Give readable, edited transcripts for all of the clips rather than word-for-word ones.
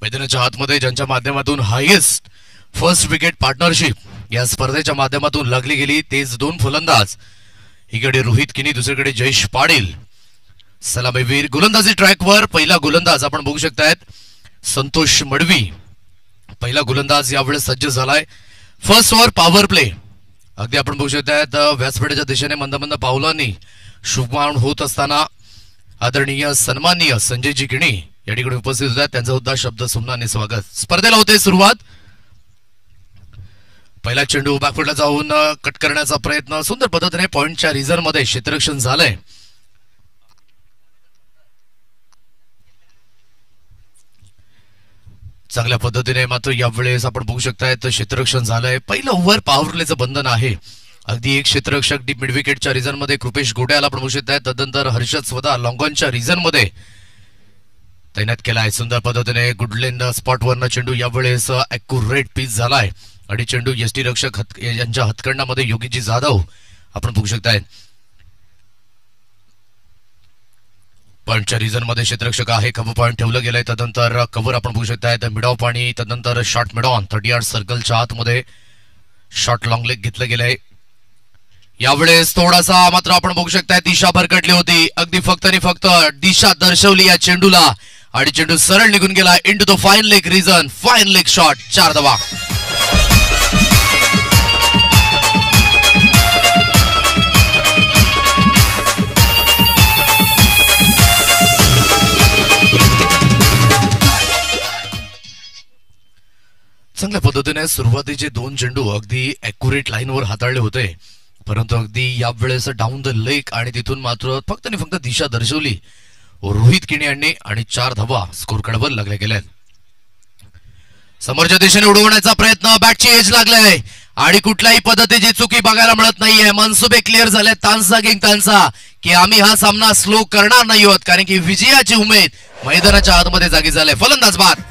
मैदानाच्या आतमध्ये ज्यांच्या माध्यमातून हायेस्ट फर्स्ट विकेट पार्टनरशिप या स्पर्धेच्या माध्यमातून लागली गेली तेच दोन फलंदाज, एकीकडे रोहित किनी, दुसरीकडे जयेश पाटील. सलामीवीर गोलंदाजी ट्रॅकवर पहिला गोलंदाज आपण बघू शकतायत संतोष मडवी. पहिला गोलंदाज यावेळेस सज्ज झालाय. First over power play. अगदी आपण बघू शकतायत व्यासपीठाच्या दिशेने मंद मंद पावलांनी शुभमान होत असताना आदरणीय सन्माननीय संजयजी किणी या ठिकाणी उपस्थित होतात. त्यांचा सुद्धा शब्द सुमनाने स्वागत. स्पर्धेला होते सुरुवात. पहिला चेंडू बॅकफुटला जाऊन कट करण्याचा प्रयत्न सुंदर पद्धतीने पॉइंटच्या रिझन मध्ये क्षेत्ररक्षण झालंय. चांगल्या पद्धतीने मात्र यावेळेस आपण बघू शकताय क्षेत्ररक्षण झालंय. पहिलं ओव्हर पॉवर प्लेचं बंधन आहे. अगदी एक क्षेत्ररक्षक डीप मिड विकेटच्या रिझन मध्ये कृपेश गोड्याला आपण बघू शकताय. तदनंतर हर्षद स्वतः लॉंगॉनच्या रिझन मध्ये तैनात केलाय. सुंदर पद्धतीने गुडलेंड स्पॉट वरनं चेंडू यावेळेस अॅक्युरेट पिच झालाय आणि चेंडू यष्टी रक्षक यांच्या हातकंडामध्ये योगीजी जाधव आपण बघू शकताय. पॉइंटच्या रिझन मध्ये क्षेत्ररक्षक आहे. कव्हर पॉइंट ठेवलं गेलंय. तदनंतर कव्हर आपण बघू शकताय मिड ऑफ आणि तदनंतर शॉर्ट मिड ऑन 30 यार्ड सर्कलच्या आतमध्ये शॉर्ट लॉंग लेग घेतलं गेलंय. यावेळेस थोडासा मात्र आपण बघू शकताय दिशा भरकटली होती. अगदी फक्त आणि फक्त दिशा दर्शवली या चेंडूला आणि चेंडू सरळ निघून गेला into the fine leg reason. Fine leg shot. 4 धावा. चांगल्या पद्धतीने सुरुवातीचे दोन चेंडू अगदी अॅक्युरेट लाईनवर हाताळले होते, परंतु अगदी यावेळेस डाऊन द लेग आणि तिथून मात्र फक्त आणि फक्त दिशा दर्शवली रोहित किणी यांनी आणि 4 धावा स्कोर कार्डवर लागल्या गेल्या. समोरच्या दिशेने उडवण्याचा प्रयत्न. बॅटची एज लागलाय आणि कुठल्याही पद्धतीची चुकी बघायला मिळत नाहीये. मनसुबे क्लिअर झाले तानसा किंग तानसा की आम्ही हा सामना स्लो करणार नाही आहोत, कारण की विजयाची उमेद मैदानाच्या आतमध्ये जागी झाले. फलंदाज बाद.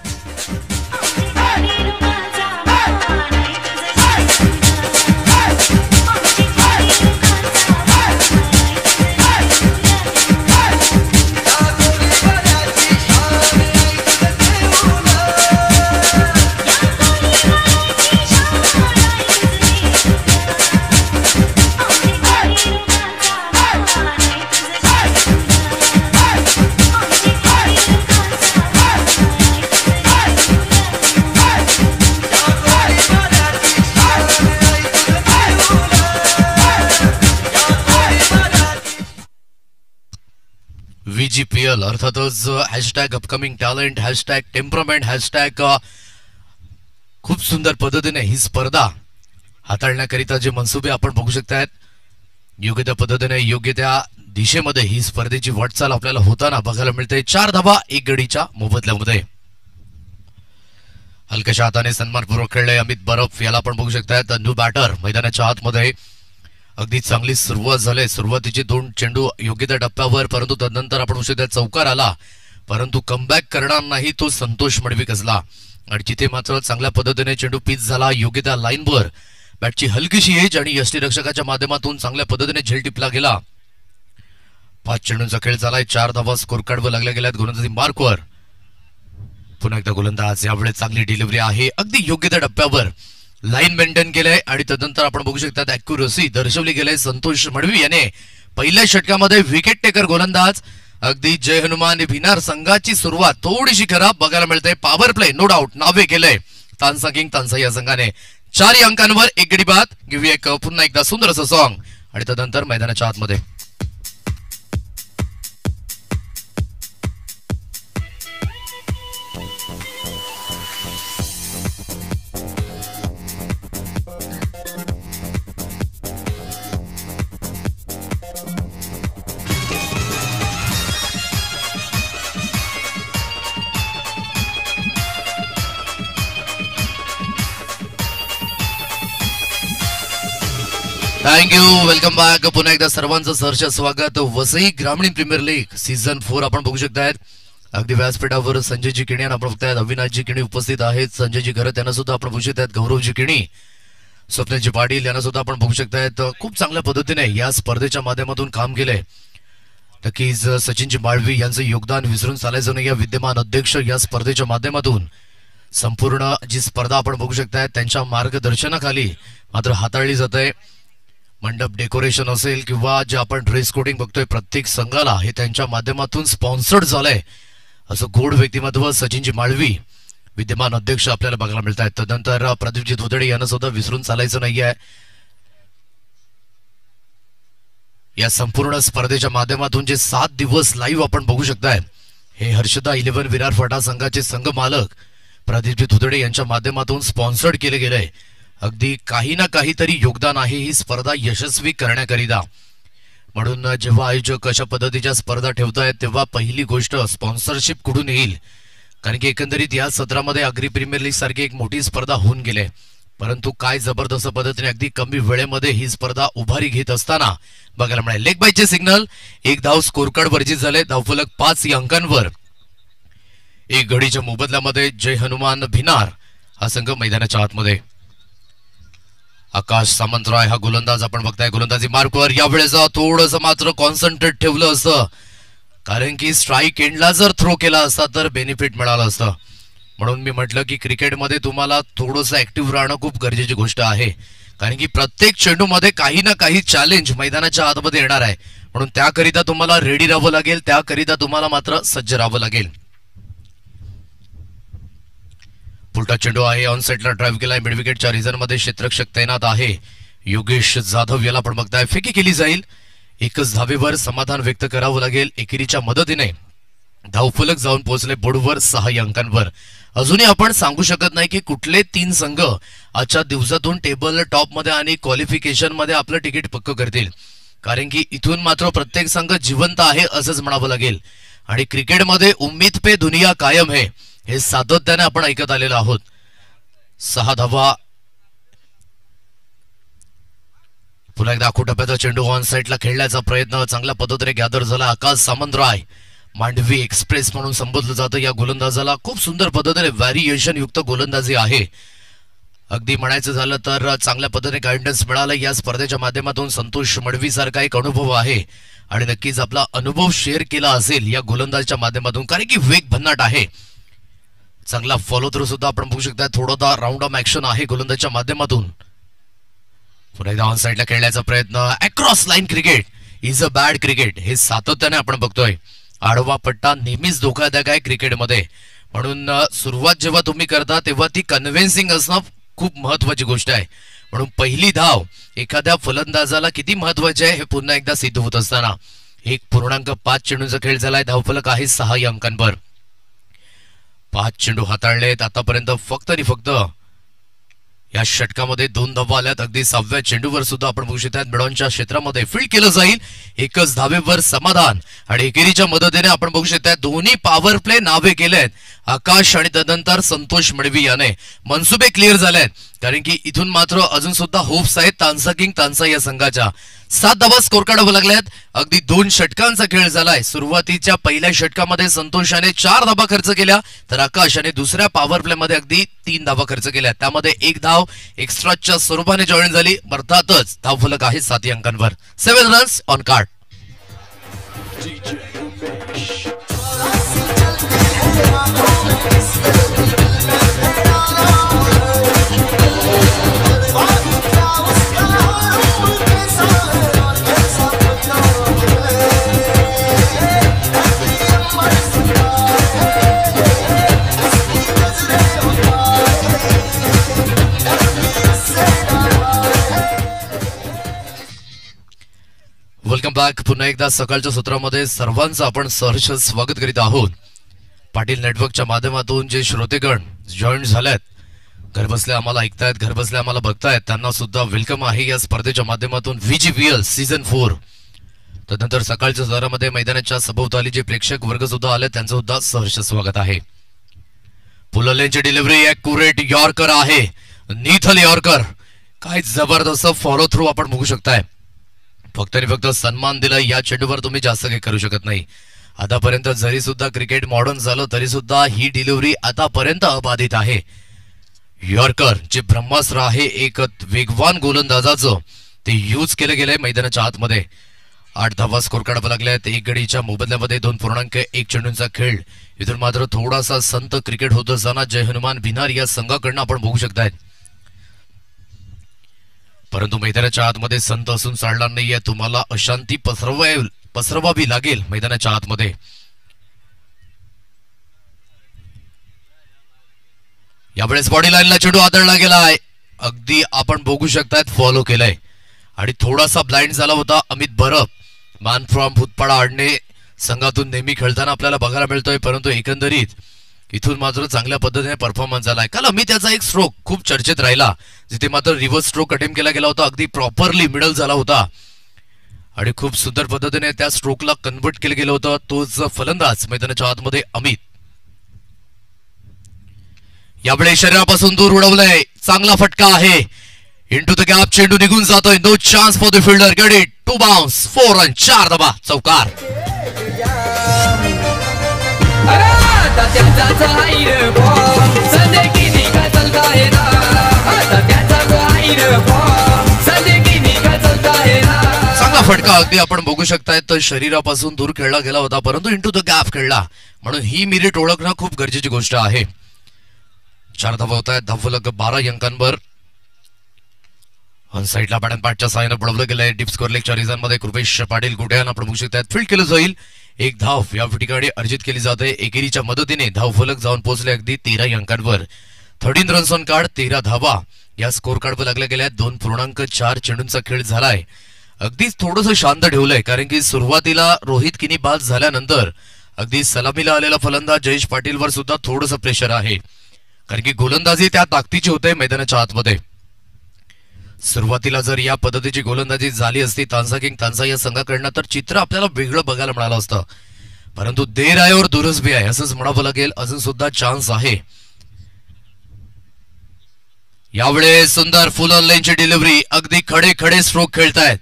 VGPL अर्थातच hashtag upcoming talent, hashtag temperament, hashtag खूप सुंदर पद्धतीने ही स्पर्धा हाताळण्याकरिता जे मनसुबे आपण बघू शकतायत, योग्य त्या पद्धतीने योग्य त्या दिशेमध्ये ही स्पर्धेची वाटचाल आपल्याला होताना बघायला मिळते. 4 धावा 1 गडीच्या मोबदल्यामध्ये. हलक्याच्या हाताने सन्मानपूर्वक खेळले अमित बरफ याला आपण बघू शकतायत. न्यू बॅटर मैदानाच्या आतमध्ये. अगदी चांगली सुरुवात झाली. सुरुवातीचे 2 चेंडू योग्य त्या टप्प्यावर, परंतु तदनंतर आपण बघू चौकार आला, परंतु कमबॅक करणार नाही तो संतोष मडवी कसला आणि तिथे मात्र चांगल्या पद्धतीने चेंडू पिच झाला योग्य त्या लाईनवर. बॅटची हलकीशी एज आणि यष्टी रक्षकाच्या माध्यमातून चांगल्या पद्धतीने झेल टिपला गेला. 5 चेंडूंचा खेळ झालाय. 4 धावा स्कोर कार्डवर लागल्या गेल्यात गोलंदाजी मार्कवर. पुन्हा एकदा गोलंदाज. यावेळेस चांगली डिलिव्हरी आहे. अगदी योग्य त्या टप्प्यावर लाईन मेंटेन केलंय आणि तदनंतर आपण बघू शकता अॅक्युरसी दर्शवली गेले संतोष मडवी याने. पहिल्या षटकामध्ये विकेट टेकर गोलंदाज. अगदी जय हनुमान भिनार संघाची सुरुवात थोडीशी खराब बघायला मिळते. पॉवर प्ले नो डाऊट नावे केलंय तानसा किंग तानसा या संघाने. 4 अंकांवर 1 गडी बाद. घेऊया एक पुन्हा एकदा सुंदर असं सॉंग आणि तदनंतर मैदानाच्या आतमध्ये. थँक्यू. Welcome back. पुन्हा एकदा सर्वांचं सहर्ष स्वागत. वसई ग्रामीण प्रीमियर लीग सीझन 4 आपण बघू शकतायत. अगदी व्यासपीठावर संजयजी किणी आपण बघतायत. अविनाशजी किणी उपस्थित आहेत. संजयजी घरत त्यांना सुद्धा आपण बघू शकतायत. गौरवजी किणी, स्वप्नजी पाटील यांना सुद्धा आपण बघू शकतायत. खूप चांगल्या पद्धतीने या स्पर्धेच्या माध्यमातून काम केलंय. नक्कीच सचिनजी माळवी यांचं योगदान विसरून चालायचं नाही. या विद्यमान अध्यक्ष या स्पर्धेच्या माध्यमातून संपूर्ण जी स्पर्धा आपण बघू शकताय त्यांच्या मार्गदर्शनाखाली मात्र हाताळली जाते. मंडप डेकोरेशन असेल किंवा जे आपण ड्रेस कोडिंग बघतोय प्रत्येक संघाला हे त्यांच्या माध्यमातून स्पॉन्सर्ड झालंय. असं गोड व्यक्तिमत्व सचिनजी माळवी विद्यमान अध्यक्ष आपल्याला बघायला मिळत आहेत. तदनंतर प्रदीपजी धुतडे यांना सुद्धा विसरून चालायचं नाहीये. या संपूर्ण स्पर्धेच्या माध्यमातून जे 7 दिवस लाईव्ह आपण बघू शकताय हे हर्षदा 11 विरार फाटा संघाचे संघ मालक प्रदीपजी धुतडे यांच्या माध्यमातून स्पॉन्सर्ड केले गेले. अगदी काही ना काहीतरी योगदान आहे ही स्पर्धा यशस्वी करण्याकरिता. म्हणून जेव्हा आयोजक अशा पद्धतीच्या स्पर्धा ठेवतायत तेव्हा पहिली गोष्ट स्पॉन्सरशिप कुठून येईल. कारण की एकंदरीत या सत्रामध्ये अग्री प्रीमियर लीग सारखी एक मोठी स्पर्धा होऊन गेले, परंतु काय जबरदस्त पद्धतीने अगदी कमी वेळेमध्ये ही स्पर्धा उभारी घेत असताना बघायला मिळाले. लेग बायचे सिग्नल, एक धाव स्कोर कार्ड वर्जित झाले. धावफलक 5 अंकांवर. एक गडीच्या मोबदल्यामध्ये जय हनुमान भिनार हा संघ मैदानाच्या आतमध्ये. आकाश सामंतराय हा गोलंदाज आपण बघताय गोलंदाजी मार्कवर. यावेळेस थोडस मात्र कॉन्सन्ट्रेट ठेवलं असतं, कारण की स्ट्राईक एंडला जर थ्रो केला असता तर बेनिफिट मिळालं असतं. म्हणून मी म्हटलं की क्रिकेटमध्ये तुम्हाला थोडंसं ऍक्टिव्ह राहणं खूप गरजेची गोष्ट आहे, कारण की प्रत्येक चेंडूमध्ये काही ना काही चॅलेंज मैदानाच्या आतमध्ये येणार आहे. म्हणून त्याकरिता तुम्हाला रेडी राहावं लागेल, त्याकरिता तुम्हाला मात्र सज्ज राहावं लागेल. पुलटा चेंडू आहे, ऑन साइडला ड्राईव्ह केलाय. मिड विकेटच्या रिझनमध्ये क्षेत्ररक्षक तैनात आहे योगेश जाधव, याला पण बघताय. फेकी केली जाईल. एकच धावेवर समाधान व्यक्त करावं लागेल. एकेरीच्या मदतीने धावफलक जाऊन पोहोचले बोर्डवर 6 अंकांवर. अजूनही आपण सांगू शकत नाही की कुठले 3 संघ आजच्या दिवसातून टेबल टॉप मध्ये आणि क्वालिफिकेशन मध्ये आपलं तिकीट पक्क करतील, कारण की इथून मात्र प्रत्येक संघ जिवंत आहे असंच म्हणावं लागेल. आणि क्रिकेटमध्ये उम्मीद पे दुनिया कायम है हे सातत्याने आपण ऐकत आलेलो आहोत. 6 धावा. पुन्हा एकदा टप्प्याचा चेंडू ऑन साइडला खेळण्याचा प्रयत्न चांगल्या पद्धतीने गॅदर झाला. आकाश सामंतराय मांडवी एक्सप्रेस म्हणून संबोधलं जातं या गोलंदाजाला. खूप सुंदर पद्धतीने व्हॅरिएशन युक्त गोलंदाजी आहे. अगदी म्हणायचं झालं तर चांगल्या पद्धतीने गायडन्स मिळालं या स्पर्धेच्या माध्यमातून. संतोष मडवी सारखा एक अनुभव आहे आणि नक्कीच आपला अनुभव शेअर केला असेल या गोलंदाजीच्या माध्यमातून, कारण की वेग भन्नाट आहे. चांगला फॉलो थ्रू सुद्धा आपण बघू शकता. थोडा राऊंड ऑफ ऍक्शन आहे गोलंदाजीच्या माध्यमातून. पुन्हा एकदा ऑन साइडला खेळण्याचा प्रयत्न. Across line cricket is a bad cricket हे सातत्याने आपण बघतोय. आडवा पट्टा नेहमीच धोकादायक आहे क्रिकेटमध्ये. म्हणून सुरुवात जेव्हा तुम्ही करता तेव्हा ती कन्व्हिन्सिंग असणं खूप महत्वाची गोष्ट आहे. म्हणून पहिली धाव एखाद्या फलंदाजाला किती महत्वाची आहे हे पुन्हा एकदा सिद्ध होत असताना 1.5 चेंडूंचा खेळ झालाय. धावफलक आहे 6 अंकांवर. 5 चेंडू हाताळलेत आतापर्यंत. फक्त आणि फक्त या षटकामध्ये 2 धावा आल्यात. अगदी 6व्या चेंडूवर सुद्धा आपण बघू शकता मिडॉनच्या क्षेत्रामध्ये फील्ड केलं जाईल. एकच धावेवर समाधान आणि एकेरीच्या मदतीने आपण बघू शकता दोन्ही पॉवर प्ले नावे केलेत. आकाश आणि तदनंतर संतोष मडवी याने मनसुबे क्लिअर झालेत, कारण की इथून मात्र अजून सुद्धा होप्स आहेत तानसा किंग तानसा या संघाच्या. 7 धावा स्कोर काढावं लागल्यात. अगदी 2 षटकांचा खेळ झालाय. सुरुवातीच्या पहिल्या षटकामध्ये संतोषाने 4 धावा खर्च केल्या, तर आकाशाने दुसऱ्या पॉवर प्ले मध्ये अगदी 3 धावा खर्च केल्या. त्यामध्ये 1 धाव एक्स्ट्राच्या स्वरूपाने जॉईन झाली. अर्थातच धावफलक आहे 7 अंकांवर. 7 runs on card. Welcome back. पुन्हा एकदा सकाळच्या सत्रामध्ये सर्वांचं आपण सहर्ष स्वागत करीत आहोत. पाटील नेटवर्कच्या माध्यमातून जे श्रोतेगण जॉईन झालेत, घरबसल्या आम्हाला ऐकतायत, घरबसल्या आम्हाला बघतायत, त्यांना सुद्धा वेलकम आहे या स्पर्धेच्या माध्यमातून. VGPL season 4. तदनंतर सकाळच्या सत्रामध्ये मैदानाच्या सभोवताली जे प्रेक्षक वर्ग सुद्धा आले त्यांचं सुद्धा सहर्ष स्वागत आहे. पुललेंची डिलिव्हरी ॲक्युरेट यॉर्कर आहे. नीथल यॉर्कर. काय जबरदस्त फॉलो थ्रू आपण बघू शकताय. फक्त आणि फक्त सन्मान दिला. या चेंडूवर तुम्ही जास्त काही करू शकत नाही. आतापर्यंत जरी सुद्धा क्रिकेट मॉडर्न झालं तरी सुद्धा ही डिलिव्हरी आतापर्यंत अबाधित आहे. यॉर्कर जे ब्रह्मास्त्र आहे एक वेगवान गोलंदाजाचं, ते यूज केलं गेलंय मैदानाच्या आतमध्ये. 8 धावा स्कोर काढावा लागल्यात. एक गडीच्या मोबदल्यामध्ये 2.1 चेंडूंचा खेळ. इथून मात्र थोडासा संत क्रिकेट होत असताना जय हनुमान भिनार या संघाकडनं आपण बघू शकताय. परंतु मैदानाच्या आतमध्ये संत असून चालणार नाहीये. तुम्हाला अशांती पसरवावी लागेल मैदानाच्या आतमध्ये. यावेळेस बॉडी लाईनला चेंडू आदळला गेलाय. अगदी आपण बघू शकतायत फॉलो केलाय आणि थोडासा ब्लाइंड झाला होता. अमित बरफ मान फ्रॉम भूतपाडा आडणे संघातून नेहमी खेळताना आपल्याला बघायला मिळतोय. परंतु एकंदरीत इथून मात्र चांगल्या पद्धतीने परफॉर्मन्स झालाय. काल अमित याचा एक स्ट्रोक खूप चर्चेत राहिला, जिथे मात्र रिव्हर्स स्ट्रोक अटेम्प्ट केला गेला होता. अगदी प्रॉपरली मिडल झाला होता आणि खूप सुंदर पद्धतीने त्या स्ट्रोकला कन्वर्ट केलं गेलं होतं. तोच फलंदाज मैदानाच्या आतमध्ये अमित. यावेळी शरीरापासून दूर उडवलंय. चांगला फटका आहे. इंटू द गॅप चेंडू निघून जातोय. No chance for the fielder. Get it. 2 bounce 4 run 4 धावा चौकार. चांगला फटका अगदी आपण बघू शकताय. तर शरीरापासून दूर खेळला गेला होता, परंतु इंटू द गॅप खेळला, म्हणून ही मेरिट ओळखणं खूप गरजेची गोष्ट आहे. 4 धावा होत आहेत. धावफलक 12 अंकांवर. ऑन साईडला बॅट अँड पॅटच्या साहाय्याने पडवलं गेलंय. डीप स्कोर लेगच्या रिझनमध्ये कृपेश पाटील गुड्यान आपण बघू शकतात. फील्ड केलं जाईल. 1 धाव या ठिकाणी अर्जित केली जाते. एकेरीच्या मदतीने धावफलक जाऊन पोहोचले अगदी 13 अंकांवर. 13 रन्स ऑन कार्ड 13 धावा या स्कोर कार्डवर लागल्या गेल्या. 2.4 चेंडूंचा खेळ झालाय. अगदीच थोडंसं शांत ठेवलंय, कारण की सुरुवातीला रोहित किनी बाद झाल्यानंतर अगदी सलामीला आलेला फलंदाज जयेश पाटीलवर सुद्धा थोडंसं प्रेशर आहे, कारण की गोलंदाजी त्या ताकदीची होते मैदानाच्या आतमध्ये. सुरुवातीला जर या पद्धतीची गोलंदाजी झाली असती तांसा किंग तांसा या संघाकडनं, तर चित्र आपल्याला वेगळं बघायला मिळालं असतं. परंतु देर आहे और दुरुस्त भी आहे असंच म्हणावं लागेल. अजून सुद्धा चान्स आहे. यावेळेस सुंदर फुल ऑनलाईनची डिलिव्हरी. अगदी खडे खडे स्ट्रोक खेळतायत.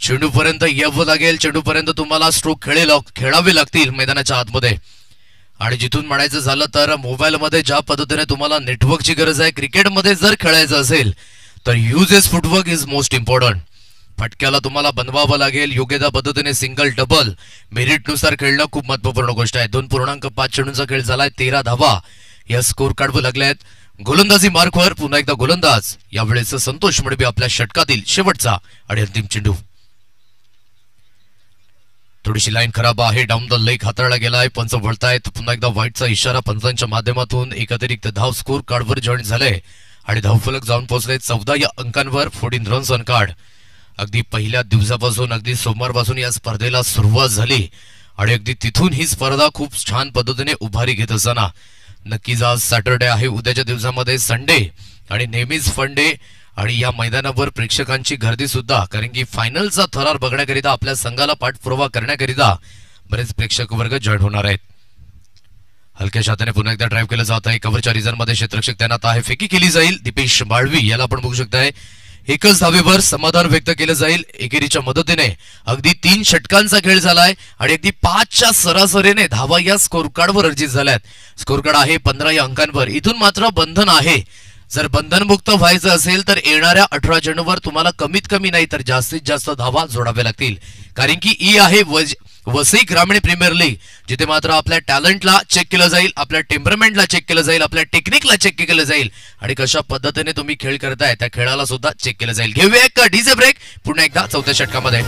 चेंडूपर्यंत यावं लागेल. चेंडूपर्यंत तुम्हाला स्ट्रोक खेळावे लागतील मैदानाच्या आतमध्ये. आणि जिथून म्हणायचं झालं तर मोबाईलमध्ये ज्या पद्धतीने तुम्हाला नेटवर्कची गरज आहे, क्रिकेटमध्ये जर खेळायचं असेल तर uses footwork is most important. फटक्याला तुम्हाला बनवावं लागेल. योग्य त्या पद्धतीने सिंगल डबल मेरिट नुसार खेळणं खूप महत्वपूर्ण गोष्ट आहे. 2.5 चेंडूंचा खेळ झालाय. 13 धावा या स्कोर कार्डवर लागल्यात. गोलंदाजी मार्कवर पुन्हा एकदा गोलंदाज. यावेळेस संतोष मडबी आपल्या षटकातील शेवटचा आणि अंतिम चेंडू. थोडीशी लाईन खराब आहे. डाऊन द लेग हाताळला गेलाय. पंच वळतायत. पुन्हा एकदा व्हाईटचा इशारा पंचांच्या माध्यमातून. एक अतिरिक्त धाव स्कोर कार्डवर जॉईन झाले आणि धावफलक जाऊन पोहोचले 14 या अंकांवर. 14 रन्स ऑन कार्ड. अगदी पहिल्या दिवसापासून, अगदी सोमवारपासून या स्पर्धेला सुरुवात झाली आणि अगदी तिथून ही स्पर्धा खूप छान पद्धतीने उभारी घेत असताना नक्कीच आज सॅटरडे आहे. उद्याच्या दिवसामध्ये संडे आणि नेहमीच फन डे आणि या मैदानावर प्रेक्षकांची गर्दी सुद्धा, कारण की फायनलचा थरार बघण्याकरिता, आपल्या संघाला पाठपुरावा करण्याकरिता बरेच प्रेक्षक वर्ग जॉईन होणार आहेत. हलक्या शाताने पुन्हा एकदा ड्राईव्ह केलं जात आहे. कव्हरच्या रिझनमध्ये क्षेत्ररक्षक तैनात आहे. फेकी केली जाईल. दीपेश माळवी याला आपण बघू शकताय. एकच धावेवर समाधान व्यक्त केलं जाईल. एकेरीच्या मदतीने अगदी 3 षटकांचा खेळ झालाय आणि अगदी 5च्या सरासरीने धावा या स्कोर कार्डवर अर्जित झाल्यात. स्कोर कार्ड आहे 15 या अंकांवर. इथून मात्र बंधन आहे. जर बंधनमुक्त व्हायचं असेल तर येणाऱ्या 18 चेंडूवर तुम्हाला कमीत कमी नाही तर जास्तीत जास्त धावा जोडाव्या लागतील, कारण की ही आहे वसई ग्रामीण प्रीमियर लीग, जिथे मात्र आपल्या टॅलेंटला चेक केलं जाईल, आपल्या टेम्परमेंटला चेक केलं जाईल, आपल्या टेक्निकला चेक केलं जाईल आणि कशा पद्धतीने तुम्ही खेळ करताय त्या खेळाला सुद्धा चेक केलं जाईल. घेऊया एक डीजे ब्रेक. पुन्हा एकदा 4थ्या षटकामध्ये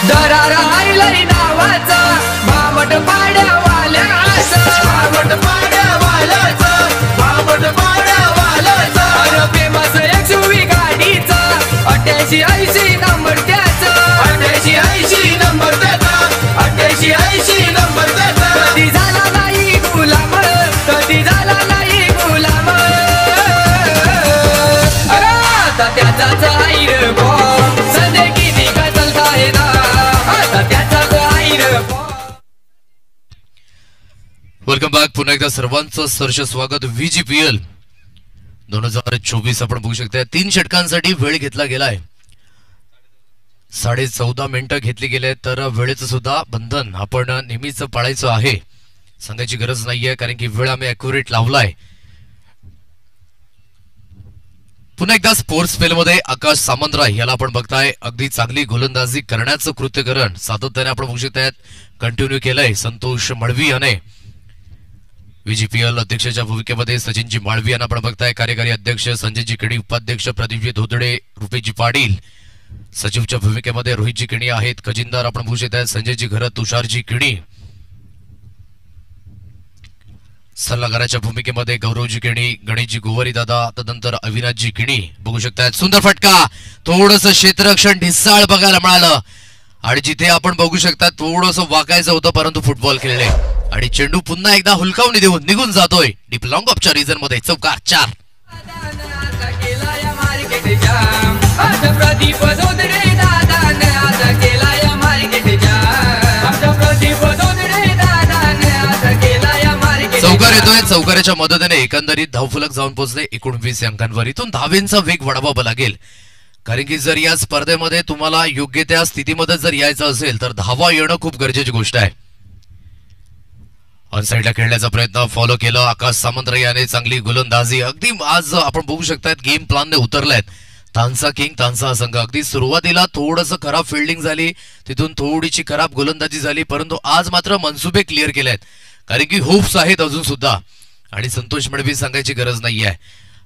दरारा आईलरी नावाचा बाबट पाड्यावाल्याचा, बाबट पाड्यावाल्याचा, बाबट पाड्यावाल्याचा. अरे फेमस एक्सयूव्ही गाडीचा 8880 नंबर त्याचा, 8880 नंबर त्याचा, 8880 नंबर त्याचा. कधी झाला नाही गुलाम, कधी झाला नाही गुलाम. अरे आता त्याचाच आईर बॉम्ब संदे किती काय चालता आहे ना. Welcome back. पुन्हा एकदा सर्वांचं सरस स्वागत. VGPL 2024 आपण बघू शकता. 3 षटकांसाठी वेळ घेतला गेलाय. 14.5 मिनिटं घेतली गेले. तर वेळेचं सुद्धा बंधन आपण नेहमीच पाळायचं आहे. सांगायची गरज नाहीये, कारण की वेळ आम्ही अॅक्युरेट लावलाय. पुन्हा एकदा स्पोर्ट्स स्पेलमध्ये आकाश सामंतराय याला आपण बघताय, अगदी चांगली गोलंदाजी करण्याचं कृत्यकरण सातत्याने आपण बघू शकतायत कंटिन्यू केलंय. संतोष मळवी याने विजीपीएल अध्यक्षाच्या भूमिकेमध्ये सचिनजी माळवी यांना आपण बघताय, कार्यकारी अध्यक्ष संजयजी केणी, उपाध्यक्ष प्रदीपजी धोदडे, रुपेशजी पाटील, सचिवच्या भूमिकेमध्ये रोहितजी केणी आहेत, खजिनदार आपण बघू शकताय संजयजी घरत, तुषारजी केणी, सल्लागाराच्या भूमिकेमध्ये गौरवजी केणी, गणेशजी गोवारी दादा, तदनंतर अविनाशजी केणी बघू शकतायत. सुंदर फटका, थोडंसं क्षेत्ररक्षण ढिसाळ बघायला मिळालं आणि जिथे आपण बघू शकता थोडंसं वाकायचं होतं, परंतु फुटबॉल खेळले आणि चेंडू पुन्हा एकदा हुलकावणी देऊन निघून जातोय डीप लॉंग ऑफच्या रिजन मध्ये. चौकार 4. प्रदीप धोदडे दादाने आता केला या मार्केट जाम. प्रदीप धोदडे दादाने आता केला या मार्केट. चौकार येतोय. चौकाराच्या मदतीने एकंदरीत धावफलक जाऊन पोहोचले 19 अंकांवर. इथून धावेंचा वेग वाढवावा लागेल, कारण की जर या स्पर्धेमध्ये तुम्हाला योग्य त्या स्थितीमध्ये जर यायचं असेल तर धावा येणं खूप गरजेची गोष्ट आहे. ऑनसाइडला खेळण्याचा प्रयत्न फॉलो केलं आकाश सामंतराय याने, चांगली गोलंदाजी. अगदी आज आपण बघू शकतायत गेम प्लॅनने उतरलायत. तानसा किंग तानसा संघ अगदी सुरुवातीला थोडंसं खराब फिल्डिंग झाली, तिथून थोडीशी खराब गोलंदाजी झाली, परंतु आज मात्र मनसुबे क्लिअर केलेत, कारण की होप्स आहेत अजून सुद्धा. आणि संतोष मळवी सांगायची गरज नाहीये,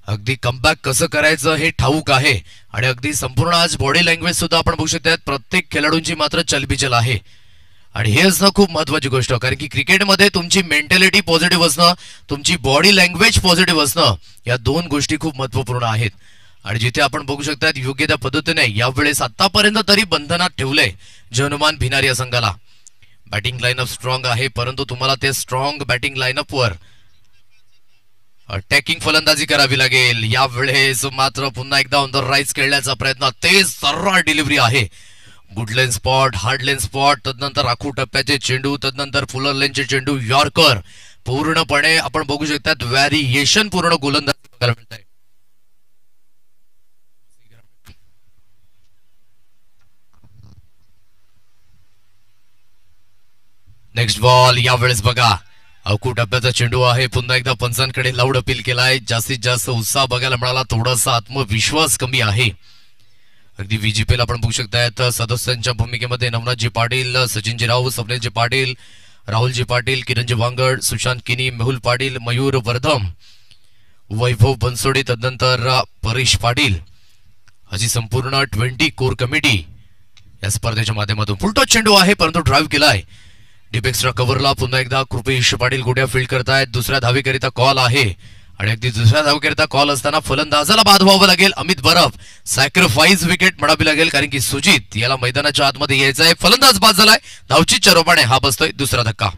अगदी कमबॅक कसं करायचं हे ठाऊक आहे. आणि अगदी संपूर्ण आज बॉडी लँग्वेज सुद्धा आपण बघू शकतात प्रत्येक खेळाडूंची मात्र चलबिचल आहे. आणि हे असणं खूप महत्वाची गोष्ट, कारण की क्रिकेटमध्ये तुमची मेंटॅलिटी पॉझिटिव्ह असणं, तुमची बॉडी लँग्वेज पॉझिटिव्ह असणं, या दोन गोष्टी खूप महत्वपूर्ण आहेत. आणि जिथे आपण बघू शकतात योग्य त्या पद्धतीने यावेळेस आतापर्यंत तरी बंधनात ठेवलंय जनुमान भिनार या संघाला. बॅटिंग लाईनअप स्ट्रॉंग आहे, परंतु तुम्हाला ते स्ट्रॉंग बॅटिंग लाईनअपवर अटॅकिंग फलंदाजी करावी लागेल. यावेळेस मात्र पुन्हा एकदा ऑन द राईज खेळण्याचा प्रयत्न, तेज सर्राळ डिलिव्हरी आहे. गुड लेन स्पॉट, हार्ड लेन स्पॉट, तदनंतर राखू टप्प्याचे चेंडू, तदनंतर फुलर लेनचे चेंडू, यॉर्कर. पूर्णपणे आपण बघू शकतात व्हॅरिएशन पूर्ण गोलंदाजी बघायला मिळत आहे. नेक्स्ट बॉल, यावेळेस बघा अवकू टप्प्याचा चेंडू आहे. पुन्हा एकदा पंचांकडे लाऊड अपील केलाय, जास्तीत जास्त उत्साह बघायला मिळाला, थोडासा आत्मविश्वास कमी आहे. अगदी बीजेपीला आपण बघू शकतायत सदस्यांच्या भूमिकेमध्ये नवनाथजी पाटील, सचिनजी राव, स्वप्नीलजी पाटील, राहुलजी पाटील, किरणजी वांगड, सुशांत किनी, मेहुल पाटील, मयूर वर्धम, वैभव बनसोडे, तदनंतर परेश पाटील, अशी संपूर्ण 20 कोर कमिटी या स्पर्धेच्या माध्यमातून. फुलटॉस चेंडू आहे, परंतु ड्राईव्ह केलाय डीप एक्स्ट्रा कव्हरला. पुन्हा एकदा कृपेश पाटील गोट्या फील्ड करतायत. दुसऱ्या धावेकरिता कॉल आहे आणि अगदी दुसऱ्या धावेकरिता कॉल असताना फलंदाजाला बाद व्हावं लागेल. अमित बरफ सॅक्रिफाईस विकेट म्हणावी लागेल, कारण की सुजित याला मैदानाच्या आतमध्ये यायचं आहे. फलंदाज बाद झालाय, धावची चरोपाने हा बसतोय दुसरा धक्का.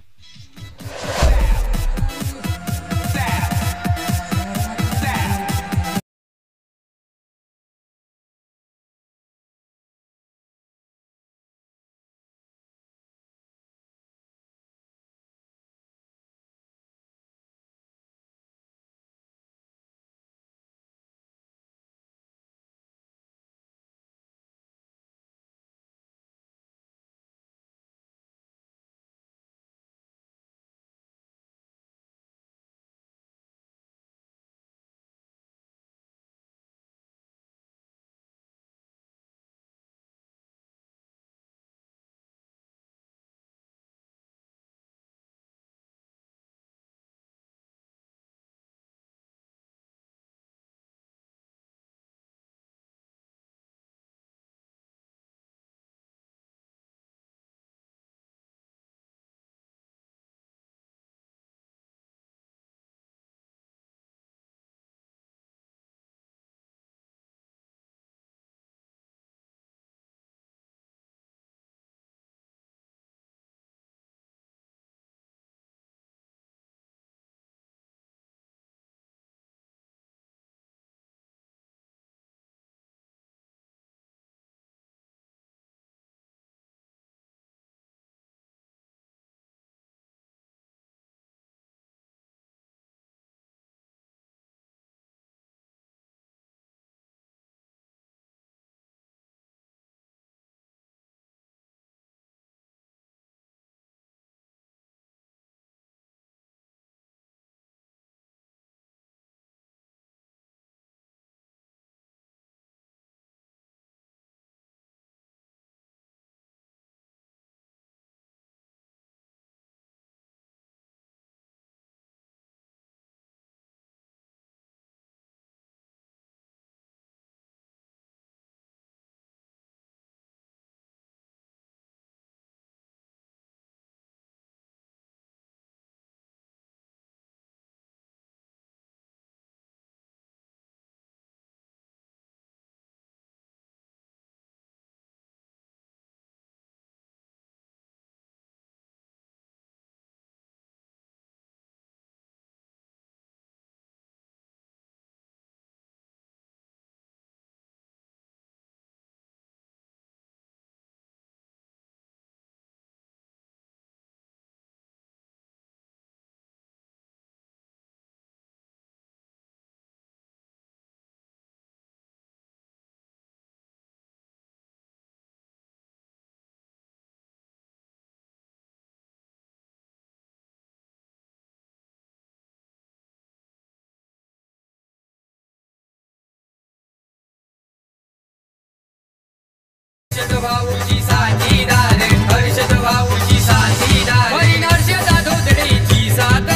भाऊची साथीदार हर्षद भाऊची साथीदार बहीण हर्षदा धोतडेची साथ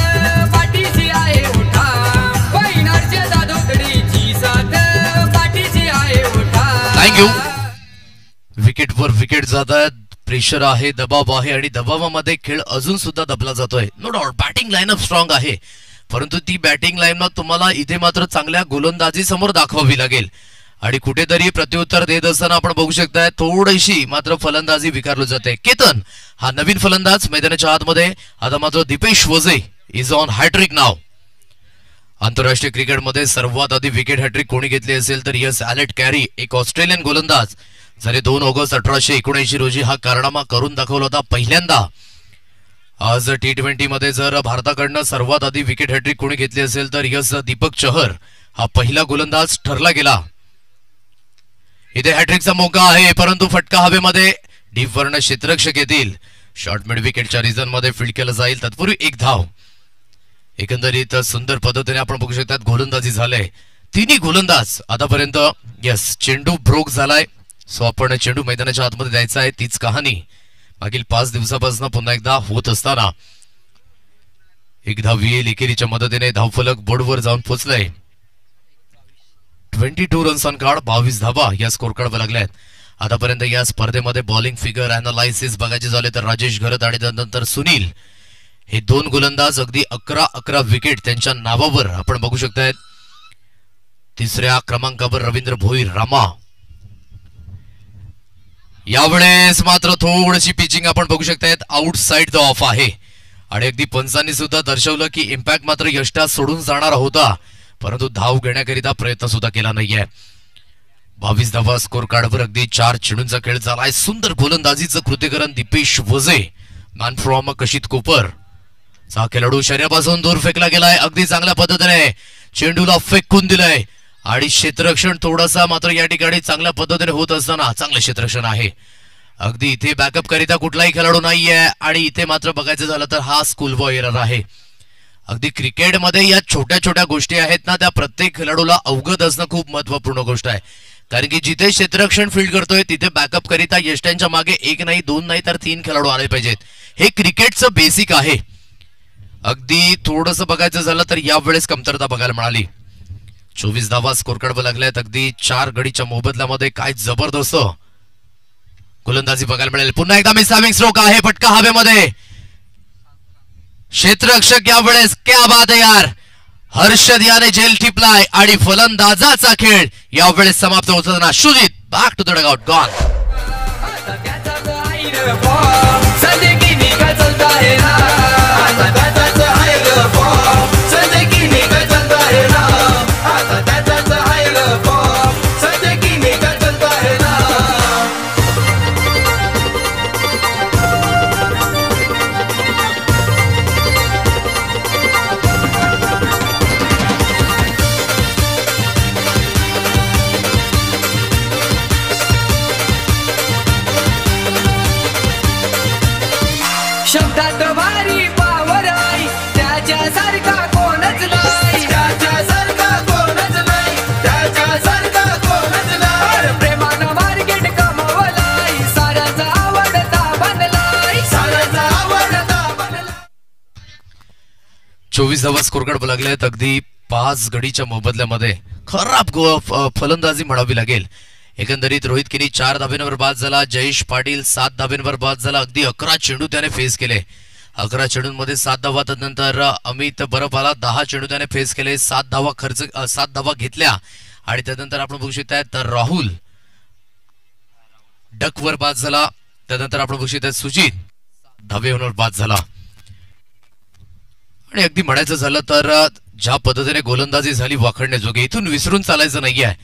पाठीशी आहे उठा बहीण हर्षदा धोतडेची साथ पाठीशी आहे उठा थँक्यू. विकेटवर विकेट जात आहेत, प्रेशर आहे, दबाव आहे आणि दबावामध्ये खेळ अजून सुद्धा दबला जातोय. No doubt batting lineup strong आहे, परंतु ती बॅटिंग लाईनअप तुम्हाला इथे मात्र चांगल्या गोलंदाजी समोर दाखवावी लागेल आणि कुठेतरी प्रत्युत्तर देत असताना आपण बघू शकताय थोडीशी मात्र फलंदाजी विकारली जाते. केतन हा नवीन फलंदाज मैदानाच्या आतमध्ये. आता मात्र Deepesh Vaze is on hat-trick now. आंतरराष्ट्रीय क्रिकेटमध्ये सर्वात आधी विकेट हॅट्रिक कोणी घेतली असेल तर यस ॲलेट कॅरी, एक ऑस्ट्रेलियन गोलंदाज, ज्याने 2 ऑगस्ट 1879 रोजी हा कारनामा करून दाखवला होता पहिल्यांदा. आज T20 मध्ये जर भारताकडनं सर्वात आधी विकेट हॅट्रिक कोणी घेतली असेल तर यस दीपक चहर हा पहिला गोलंदाज ठरला गेला. इथे हॅट्रिकचा मौका आहे, परंतु फटका हवेमध्ये डीपवरनं क्षेत्ररक्षक येतील. शॉर्ट मिड विकेटच्या रिझन मध्ये फील्ड केलं जाईल, तत्पूर्वी 1 धाव. एकंदरीत सुंदर पद्धतीने आपण बघू शकतात गोलंदाजी झाले. तिन्ही गोलंदाज आतापर्यंत यस चेंडू ब्रोक झालाय, सो आपण चेंडू मैदानाच्या आतमध्ये द्यायचा आहे. तीच कहाणी मागील 5 दिवसापासून पुन्हा एकदा होत असताना 1 धाव येईल एकेरीच्या मदतीने. धावफलक बोर्डवर जाऊन पोहोचलाय. 22 रन्स ऑन कार्ड, 22 धावा या स्कोर कार्डवर लागल्यात. आतापर्यंत या स्पर्धेमध्ये बॉलिंग फिगर अनालायसिस बघायचे झाले तर राजेश घरत आणि त्यानंतर सुनील हे 2 गोलंदाज अगदी 11 विकेट त्यांच्या नावावर आपण बघू शकतायत. 3ऱ्या क्रमांकावर रवींद्र भोईर रामा. यावेळेस मात्र थोडीशी पिचिंग आपण बघू शकतायत आउटसाइड द ऑफ आहे आणि अगदी पंचांनी सुद्धा दर्शवलं की इम्पॅक्ट मात्र यष्टा सोडून जाणार होता, परंतु धाव घेण्याकरिता प्रयत्न सुद्धा केला नाहीये. 22 धावा स्कोर कार्डवर अगदी 4 चेंडूंचा खेळ झालाय. सुंदर गोलंदाजीचं कृतीकरण दीपेश वझे, मॅन फ्रॉम कशित कोपर. हा खेळाडू शर्यापासून दूर फेकला गेलाय, अगदी चांगल्या पद्धतीने चेंडूला फेकून दिलाय आणि क्षेत्ररक्षण थोडासा मात्र या ठिकाणी चांगल्या पद्धतीने होत असताना चांगलं क्षेत्ररक्षण आहे. अगदी इथे बॅकअप करिता कुठलाही खेळाडू नाहीये आणि इथे मात्र बघायचं झालं तर हा स्कूल बॉय एरर आहे. अगदी क्रिकेटमध्ये या छोट्या छोट्या गोष्टी आहेत ना, त्या प्रत्येक खेळाडूला अवगत असणं खूप महत्वपूर्ण गोष्ट आहे. कारण की जिथे क्षेत्ररक्षण फील्ड करतोय तिथे बॅकअप करिता यष्ट्यांच्या मागे 1 नाही 2 नाही तर 3 खेळाडू आले पाहिजेत. हे क्रिकेटचं बेसिक आहे. अगदी थोडंसं बघायचं झालं तर यावेळेस कमतरता बघायला मिळाली. 24 धावा स्कोर कार्डवर लागल्यात. अगदी 4 गडीच्या मोबदल्यामध्ये काय जबरदस्त गोलंदाजी बघायला मिळेल. पुन्हा एकदा मिसॅविंग स्ट्रोक आहे, फटका हवेमध्ये. क्षेत्ररक्षक यावेळेस क्या बात आहे यार, हर्षद याने झेल टिपलाय आणि फलंदाजाचा खेळ यावेळेस समाप्त होताना Shujit back to the dugout gone. शब्दात भारी पावर आहे, त्याच्यासारखा कोणच नाही, त्याच्यासारखा कोणच नाही, त्याच्यासारखा कोणच नाही. प्रेमानं मार्केट कमवलाय, साऱ्याचा आवडता बनलाय, साऱ्याचा आवडता बनलाय. 24 धावा स्कोर कार्ड लागलेत. अगदी 5 गडीच्या मोबदल्यामध्ये खराब फलंदाजी म्हणावी लागेल. एकंदरीत रोहित किनी 4 धाब्यांवर बाद झाला, जयेश पाटील 7 धाब्यांवर बाद झाला. अगदी 11 चेंडू त्याने फेस केले. 11 चेंडूंमध्ये 7 धावा. त्यानंतर अमित बरफाला 10 चेंडू त्याने फेस केले, 7 धावा घेतल्या आणि त्यानंतर आपण बघू शकताय तर राहुल डकवर बाद झाला. त्यानंतर आपण बघू शकताय सुजित धाब्यावर बाद झाला. आणि अगदी म्हणायचं झालं तर ज्या पद्धतीने गोलंदाजी झाली वाखडण्याजोगे, इथून विसरून चालायचं नाहीये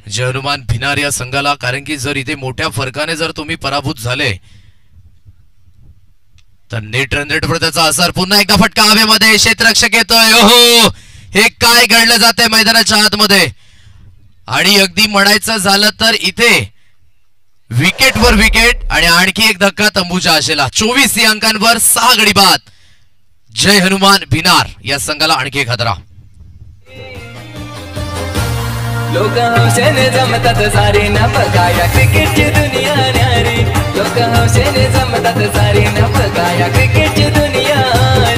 जय हनुमान भिनार या संघाला. कारण की जर इथे मोठ्या फरकाने जर तुम्ही पराभूत झाले तर नेट रन रेटवर त्याचा असर. पुन्हा एकदा फटका हवेमध्ये, क्षेत्ररक्षक येतोय. ओहो, हे काय घडलं जाते मैदानाच्या आतमध्ये. आणि अगदी म्हणायचं झालं तर इथे विकेटवर विकेट आणि आणखी एक धक्का तंबूच्या आशेला. 24 अंकांवर 6 गडी बाद. जय हनुमान भिनार या संघाला आणखी एक हादरा. लोक हौशेने जमतात सारी न बघाया क्रिकेटची दुनिया न्यारी लोक हौशेने जमतात सारी न बघाया क्रिकेटची दुनिया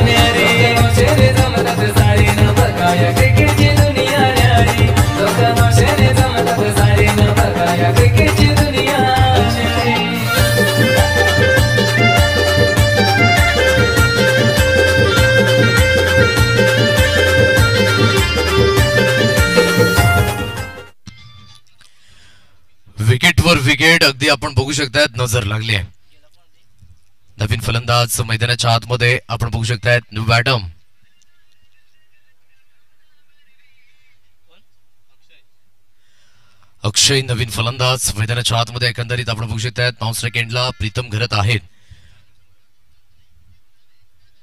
न्यारी हौशेने जमतात सारी न बघाया क्रिकेटची दुनिया न्यारी लोक हौशेने जमतात सारी न बघाया क्रिकेटची दुनिया न्यारी विकेटवर विकेट अगदी आपण बघू शकतायत नजर लागली आहे. नवीन फलंदाज मैदानाच्या आतमध्ये आपण बघू शकतायत न्यू बॅटम अक्षय नवीन फलंदाज मैदानाच्या आतमध्ये एकंदरीत आपण बघू शकतायत. माउस सेकंडला प्रीतम घरत आहेत.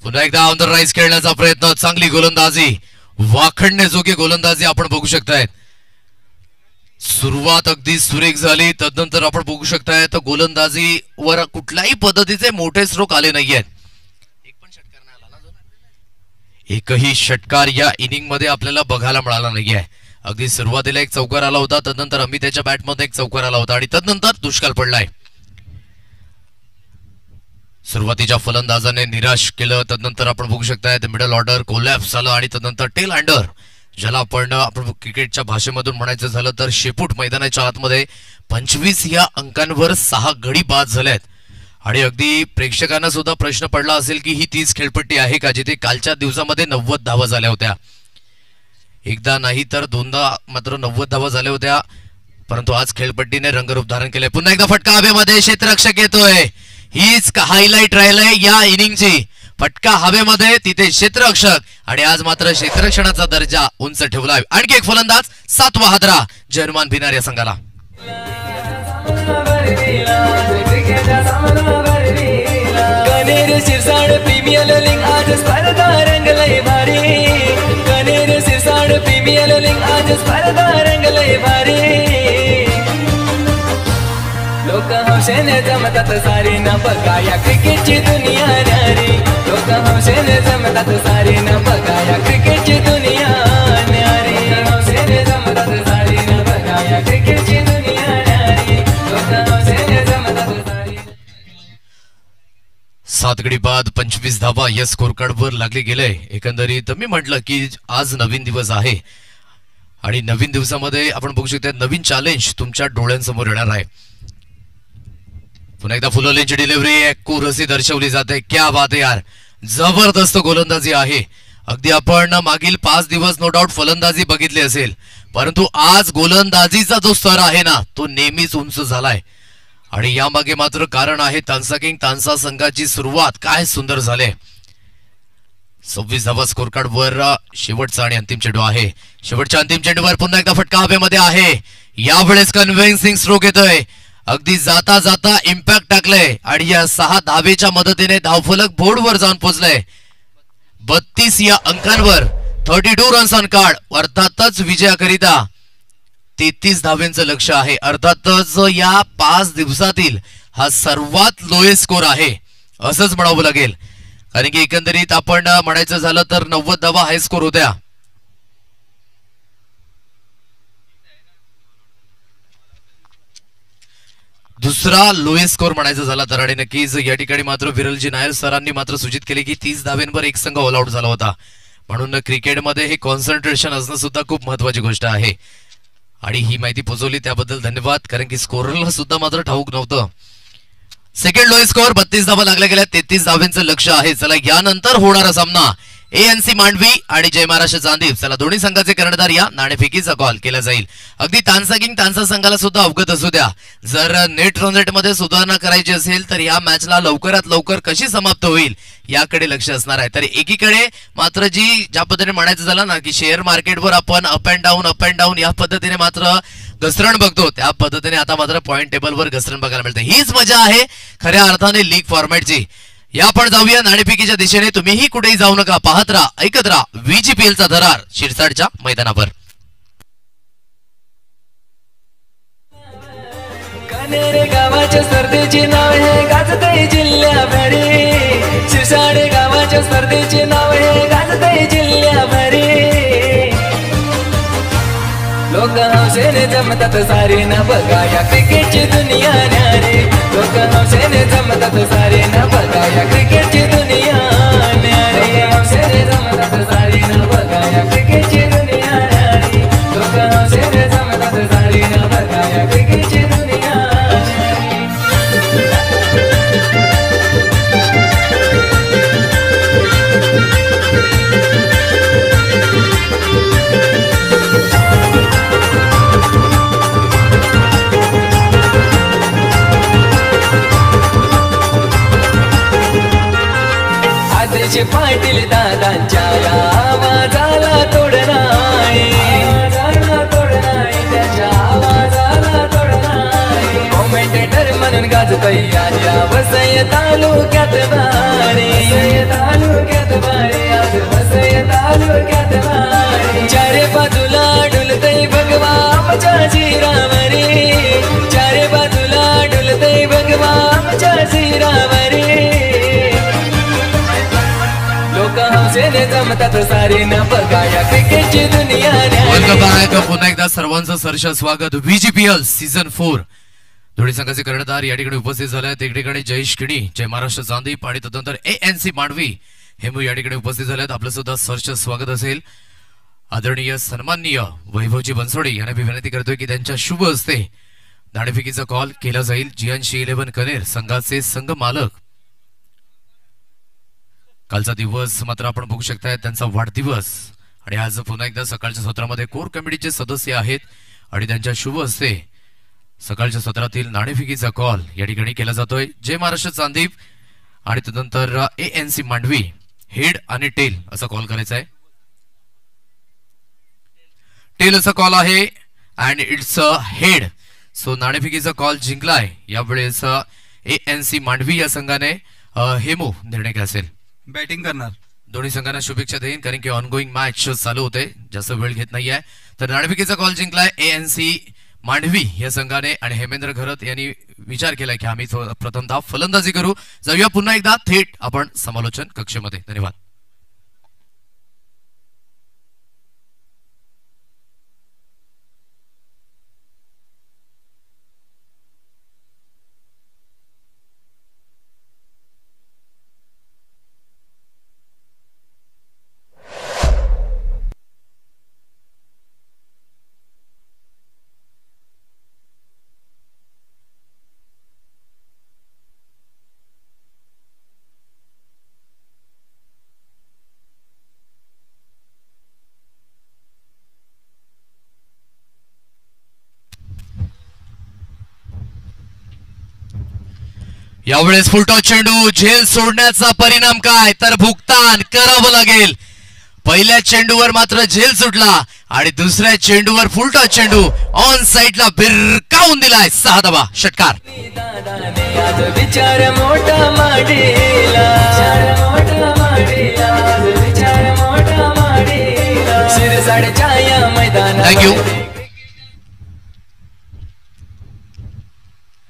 पुन्हा एकदा ऑन द राईज खेळण्याचा प्रयत्न चांगली गोलंदाजी वाखडण्याजोगी गोलंदाजी आपण बघू शकतायत. सुरुवात अगदी सुरेख झाली तदनंतर आपण बघू शकताय तर गोलंदाजीवर कुठल्याही पद्धतीचे मोठे स्ट्रोक आले नाहीयेत. एकही षटकार या इनिंग मध्ये आपल्याला बघायला मिळाला नाहीये. अगदी सुरुवातीला एक चौकार आला होता तदनंतर अमितच्या बॅटमध्ये एक चौकार आला होता आणि तदनंतर दुष्काळ पडलाय. सुरुवातीच्या फलंदाजाने निराश केलं तदनंतर आपण बघू शकताय मिडल ऑर्डर कोलॅप्स झालं आणि तदनंतर टेल अंडर ज्याला आपण क्रिकेटच्या भाषेमधून म्हणायचं झालं तर शेपूट मैदानाच्या आतमध्ये 25 या अंकांवर 6 गडी बाद झाल्यात. आणि अगदी प्रेक्षकांना सुद्धा प्रश्न पडला असेल की ही तीच खेळपट्टी आहे का जिथे कालच्या दिवसामध्ये 90 धावा झाल्या होत्या. एकदा नाही तर दोनदा मात्र 90 धावा झाल्या होत्या परंतु आज खेळपट्टीने रंगरूप धारण केले. पुन्हा एकदा फटका हवेमध्ये क्षेत्ररक्षक येतोय. हीच हायलाइट राहिलंय या इनिंगची. फटका हवेमध्ये तिथे क्षेत्ररक्षक आणि आज मात्र क्षेत्ररक्षणाचा दर्जा उंच ठेवलाय. आणखी एक फलंदाज 7वा हादरा जर्मन भिनार या संघाला. कनेर शिरसाड प्रीमियर लीग आज स्पर्धा रंगलय भारी कनेर शिरसाड प्रीमियर लीग आज स्पर्धा रंगलय भारी लोक हौशेने जमतात सारी न बघाया क्रिकेटची दुनिया न्यारी लोक हौशेने जमतात सारी न बघाया क्रिकेटची दुनिया न्यारी हौशेने जमतात सारी न बघाया क्रिकेटची दुनिया न्यारी लोक हौशेने जमतात सारी 7 गडी बाद 25 धावा या स्कोर कार्ड वर लागले गेले. एकंदरीत मी म्हटलं की आज नवीन दिवस आहे आणि नवीन दिवसामध्ये आपण बघू शकता नवीन चॅलेंज तुमच्या डोळ्यांसमोर येणार आहे. पुन्हा एकदा फुलवलींची डिलिव्हरी एक्युरसी दर्शवली जाते. क्या बात आहे यार, जबरदस्त गोलंदाजी आहे. अगदी आपण मागील 5 दिवस नो डाऊट फलंदाजी बघितली असेल परंतु आज गोलंदाजीचा जो स्तर आहे ना तो नेहमीच उंच झालाय आणि यामागे मात्र कारण आहे तानसा किंग तानसा संघाची सुरुवात काय सुंदर झाले. 26 धावा स्कोर कार्ड वर शेवटचा आणि अंतिम चेंडू आहे. शेवटच्या अंतिम चेंडूवर पुन्हा एकदा फटका हवेमध्ये आहे. यावेळेस कन्व्हिन्सिंग स्ट्रोक येतोय. अगदी जाता जाता इम्पॅक्ट टाकलंय आणि या 6 धावेच्या मदतीने धावफलक बोर्डवर जाऊन पोहोचलंय. 32 या अंकांवर 32 रन्स ऑन कार्ड. अर्थातच विजयाकरिता 33 धावेंचं लक्ष आहे. अर्थातच या 5 दिवसातील हा सर्वात लोएस्ट स्कोर आहे असंच म्हणावं लागेल कारण की एकंदरीत आपण म्हणायचं झालं तर 90 धावा हाय स्कोर होत्या. दुसरा लोएस्ट स्कोर म्हणायचा झाला तर आणि नक्कीच या ठिकाणी मात्र विरलजी नायर सरांनी मात्र सूचित केले की 30 धावेंवर एक संघ ऑल आउट झाला होता. म्हणून क्रिकेटमध्ये हे कॉन्सन्ट्रेशन असणं सुद्धा खूप महत्वाची गोष्ट आहे आणि ही माहिती पोहोचवली त्याबद्दल धन्यवाद कारण की स्कोररला सुद्धा मात्र ठाऊक नव्हतं. सेकंड लोएस्ट स्कोर 32 धावा लागल्या गेल्या. 33 धावेंचं लक्ष आहे. चला यानंतर होणारा सामना ANC मांडवी आणि जय महाराष्ट्र चांदीप चला दोन्ही संघाचे कर्णधार या नाणेफेकीचा कॉल केला जाईल. अगदी तानसा किंग तानसा संघाला सुद्धा अवगत असू द्या जर नेट रन रेट मध्ये सुधारणा करायची असेल तर या मॅचला लवकरात लवकर कशी समाप्त होईल याकडे लक्ष असणार आहे. तर एकीकडे मात्र ज्या पद्धतीने म्हणायचं झालं ना की शेअर मार्केटवर आपण अप अँड डाऊन या पद्धतीने मात्र घसरण बघतो त्या पद्धतीने आता मात्र पॉइंट टेबलवर घसरण बघायला मिळते. हीच मजा आहे खऱ्या अर्थाने लीग फॉर्मॅटची. या आपण जाऊया नाणेफेकीच्या दिशेने. तुम्हीही कुठेही जाऊ नका. पाहत राहा ऐकत राहा VGPL चा दरार शिरसाडच्या मैदानावर. कनेरे गावाच्या स्पर्धेचे नाव हे गाजतय जिल्ह्याभरी शिरसाड गावाच्या स्पर्धेचे नाव हे गाजतय जिल्ह्याभरी लोक लोक हौसेने जमतात सारे ना बघा या क्रिकेटची दुनिया न्यारी लोक हौसेने जमतात सारे ना बघा या क्रिकेटची दुनिया न्यारी हौसेने जमतात सारे ना बघा या क्रिकेटची दुनिया न्यारी लोक हौसेने जमतात सारे ना बघा या क्रिकेटची दुनिया न्यारी आदेश पाटील दादांच्या या आवाजाला तोड नाही त्याच्या आवाजाला तोड नाही कॉमेंटेटर म्हणून गाजतोय या वसई तालुक्यात भारी आज वसई तालुक्यात भारी चारे बाजूला डुलतय भगवा आमच्या शिरावरी चारे बाजूला डुलतय भगवा आमच्या शिरावरी लोक हौसेने जमतात सारे ना बघा या क्रिकेटची दुनिया पुन्हा एकदा सर्वांचं सरस स्वागत VGPL सीझन 4 धुळे संघाचे कर्णधार या ठिकाणी उपस्थित झाले आहेत. एक ठिकाणी जयेश किणी, जय महाराष्ट्र चांदीप आणि तदनंतर ANC मांडवी हेमू या ठिकाणी उपस्थित झाले आहेत. आपलं सुद्धा सरस स्वागत असेल. आदरणीय सन्माननीय वैभवजी बनसोडे यांना मी विनंती करतोय की त्यांच्या शुभ हस्ते नाणेफेकीचा कॉल केला जाईल. GNC 11 कनेर संघाचे संघ मालक कालचा दिवस मात्र आपण बघू शकताय त्यांचा वाढदिवस आणि आज पुन्हा एकदा सकाळच्या सत्रामध्ये कोर कमिटीचे सदस्य आहेत आणि त्यांच्या शुभ हस्ते सकाळच्या सत्रातील नाणेफेकीचा कॉल या ठिकाणी केला जातोय. जय महाराष्ट्र चांदीप आणि तदनंतर ANC मांडवी हेड आणि टेल असा कॉल करायचा आहे. टेल असा कॉल आहे and it's a head. So नाणेफेकीचा कॉल जिंकलाय यावेळेस ANC मांडवी या संघाने. हेमू निर्णय काय असेल? बॅटिंग करणार. दोन्ही संघांना शुभेच्छा देईन कारण की ऑनगोईंग मॅच चालू होते, जास्त वेळ घेत नाहीये. तर नाणेफेकीचा कॉल जिंकलाय ANC मांडवी या संघाने आणि हेमेंद्र घरत यांनी विचार केलाय की आम्ही प्रथमतः फलंदाजी करू. जाऊया पुन्हा एकदा थेट आपण समालोचन कक्षेमध्ये. धन्यवाद. यावेळेस फुलटॉस चेंडू, झेल सोडण्याचा परिणाम काय तर भुगतान करावं लागेल. पहिल्या चेंडूवर मात्र झेल सुटला आणि दुसऱ्या चेंडूवर फुलटॉस चेंडू ऑन साइडला भिरकावून दिलाय. 6 धावा, षटकार. विचार मोठा माडीला शिरसाडच्या या मैदानात. थँक्यू.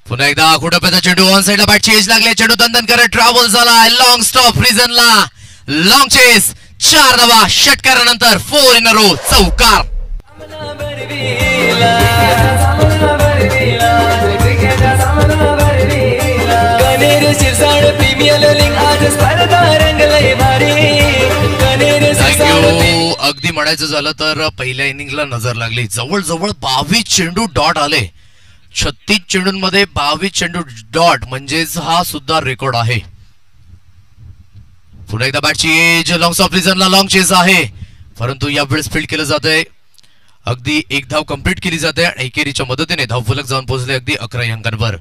पुन्हा एकदा कुठं चेंडू ऑन साइडला बॅटची एज लागले. चेंडू तंदन करत ट्रॅव्हल झाला लॉंग स्टॉप रिझनला. Long chase. 4 धावा, षटकारानंतर 4 इन अ रो, चौकार. कनेर शिरसाड प्रीमियर लीग आज स्पर्धा रंगलय भारी. कनेर शिरसाड अगदी म्हणायचं झालं तर पहिल्या इनिंगला नजर लागली. जवळजवळ 22 चेंडू डॉट आले. 36 चेंडूंमध्ये 22 चेंडू डॉट म्हणजेच हा सुद्धा रेकॉर्ड आहे. पुन्हा एकदा बॅटची एज लॉंग स्टॉप रिझनला लॉंग चेस आहे परंतु यावेळेस फील्ड केलं जातंय. अगदी एक धाव कंप्लीट केली जाते आणि एकेरीच्या मदतीने धावफलक जाऊन पोहोचले अगदी 11 अंकांवर.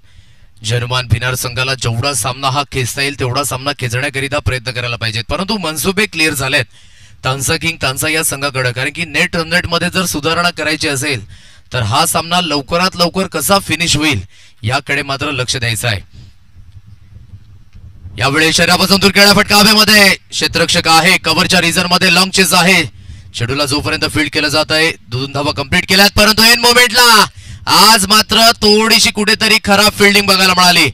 जर्मन भिनार संघाला जेवढा सामना हा खेचता येईल तेवढा सामना खेचण्याकरिता प्रयत्न करायला पाहिजेत परंतु मनसुबे क्लिअर झालेत तांसा किंग तांसा या संघाकडे. कारण की नेट रन रेट मध्ये जर सुधारणा करायची असेल तर हा सामना लवकरात लवकर कसा फिनिश होईल याकडे मात्र लक्ष द्यायचं आहे. यावेळी शरीरापासून दूर खेळा फटका हवेमध्ये. क्षेत्ररक्षक आहे कव्हरच्या रिझन मध्ये लॉंग चेस आहे. शेड्यूलला जोपर्यंत फील्ड केलं जात आहे 2 धावा कंप्लीट केल्यात परंतु एन मोमेंटला आज मात्र थोडीशी कुठेतरी खराब फिल्डिंग बघायला मिळाली.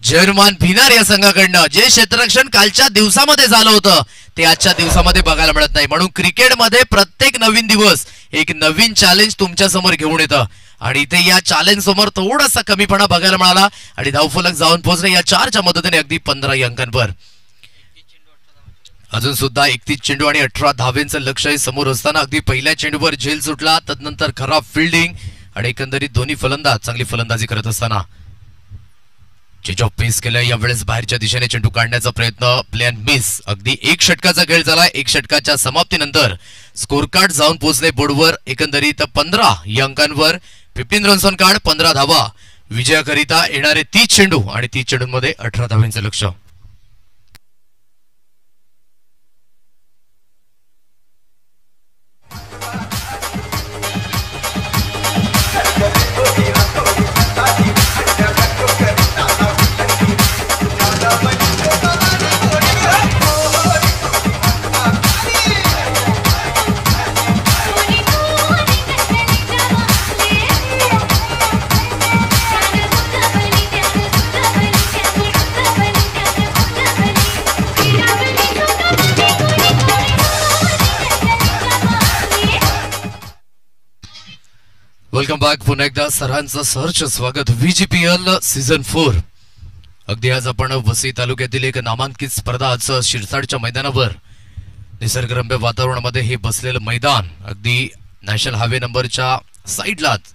जर्मन भिनार या संघाकडनं जे क्षेत्ररक्षण कालच्या दिवसामध्ये झालं होतं ते आजच्या दिवसामध्ये बघायला मिळत नाही. म्हणून क्रिकेटमध्ये प्रत्येक नवीन दिवस एक नवीन चॅलेंज तुमच्या समोर घेऊन येतं आणि इथे या चॅलेंज समोर थोडासा कमीपणा बघायला मिळाला आणि धावफलक जाऊन पोहोचले या 4च्या मदतीने अगदी 15 अंकांवर. अजून सुद्धा 31 चेंडू आणि 18 धावेंचं लक्ष्य समोर असताना अगदी पहिल्या चेंडूवर झेल सुटला, तदनंतर खराब फिल्डिंग आणि एकंदरीत दोन्ही फलंदाज चांगली फलंदाजी करत असताना चेंज ऑफ पेस केलं. यावेळेस बाहेरच्या दिशेने चेंडू काढण्याचा प्रयत्न, प्लॅन मिस. अगदी 1 षटकाचा खेळ झाला. 1 षटकाच्या समाप्तीनंतर स्कोर कार्ड जाऊन पोहोचले बोर्डवर एकंदरीत 15 या अंकांवर. 15 रन्स ऑन कार्ड, 15 धावा. विजयाकरिता येणारे 30 चेंडू आणि 30 चेंडूंमध्ये 18 धावांचं लक्ष्य. Welcome back. पुन्हा एकदा सरांचं सहर्ष स्वागत. VGPL season 4. अगदी आज आपण वसई तालुक्यातील एक नामांकित स्पर्धा आज शिरसाडच्या मैदानावर निसर्गरम्य वातावरणामध्ये हे बसलेलं मैदान अगदी नॅशनल हायवे नंबरच्या साईडलाच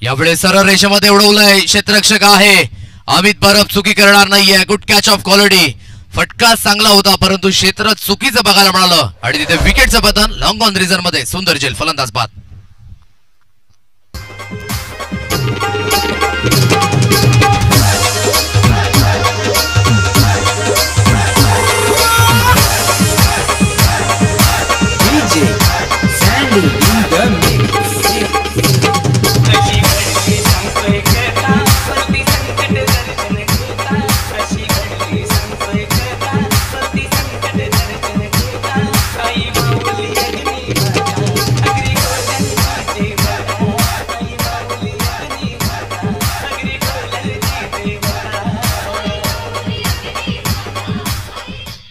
यावेळेस सरळ रेषेमध्ये उडवलंय. क्षेत्ररक्षक आहे अमित बरफ, चुकी करणार नाहीये. Good catch of quality. फटका चांगला होता परंतु क्षेत्र चुकीचं बघायला मिळालं आणि तिथे विकेटचं पतन. लॉंग ऑन रिझन मध्ये सुंदर झेल, फलंदाज बाद.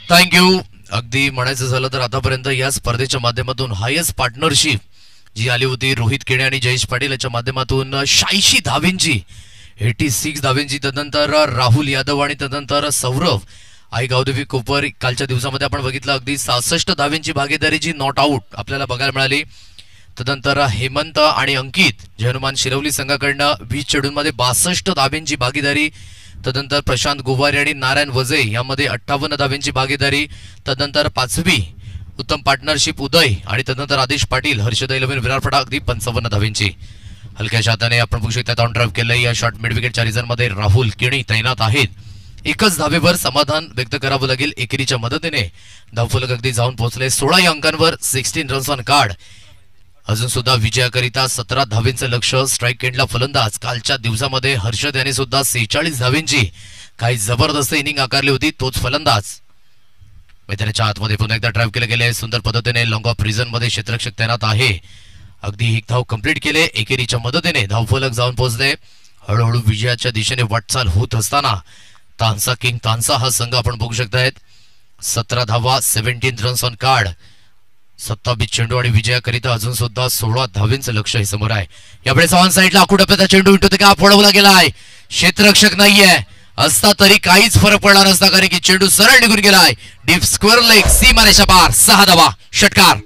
थँक्यू. अगदी म्हणायचं झालं तर आतापर्यंत या स्पर्धेच्या माध्यमातून हायेस्ट पार्टनरशिप जी आली होती रोहित केणे आणि जयेश पाटील याच्या माध्यमातून 86 धावेंची, 86 धावेंची. तदनंतर राहुल यादव आणि तदनंतर सौरभ आई गावदेवी कोपर. कालच्या दिवसामध्ये आपण बघितलं अगदी 66 धावेंची भागीदारी जी नॉट आउट आपल्याला बघायला मिळाली. तदनंतर हेमंत आणि अंकित जे हनुमान शिरवली संघाकडनं 20 चेंडूंमध्ये 62 धावेंची भागीदारी. तदनंतर प्रशांत गोवारी आणि नारायण वजे यामध्ये 58 धावेंची भागीदारी. तदनंतर 5वी उत्तम पार्टनरशिप उदय आणि तदनंतर आदेश पाटील, हर्षद 11 विराट फटा अगदी 55 धावेंची. हलक्याच्या हाताने आपण बघू शकता ऑन ड्राईव्ह केलंय. या शॉर्ट मिड विकेटच्या रिझन मध्ये राहुल केणी तैनात आहेत. एकच धावेवर समाधान व्यक्त करावं लागेल. एकेरीच्या मदतीने धावफलक अगदी जाऊन पोहोचले 16 या अंकांवर. 16 रन्स ऑन कार्ड. अजून सुद्धा विजयाकरिता 17 धावेंचं लक्ष. स्ट्राईक एंडला फलंदाज कालच्या दिवसामध्ये हर्षद याने सुद्धा 46 धावेंची काही जबरदस्त इनिंग आकारली होती. तोच फलंदाज मैदानाच्या आतमध्ये पुन्हा एकदा ड्राईव्ह केले गेले. सुंदर पद्धतीने लॉंग ऑफ रिझन मध्ये क्षेत्ररक्षक तैनात आहे. अगदी 1 धाव कंप्लीट केले. एकेरीच्या मदतीने धावफलक जाऊन पोहोचले. हळूहळू विजयाच्या दिशेने वाटचाल होत असताना तानसा किंग तानसा हा संघ आपण बघू शकतायत. 17 धावा, 17 रन्स ऑन कार्ड, 27 चेंडू आणि विजयाकरिता अजून सुद्धा 16 धावेंचं लक्ष हे समोर आहे. यावेळेस ऑन साईडला आकुटप्याचा चेंडू इंटू ते का फोडवला गेलाय. क्षेत्ररक्षक नाहीये असता तरी काहीच फरक पडला नसता कारण की चेंडू सरळ निघून गेलाय. डीप स्क्वेअर लेग, सीमारेषा पार. 6 धावा, षटकार.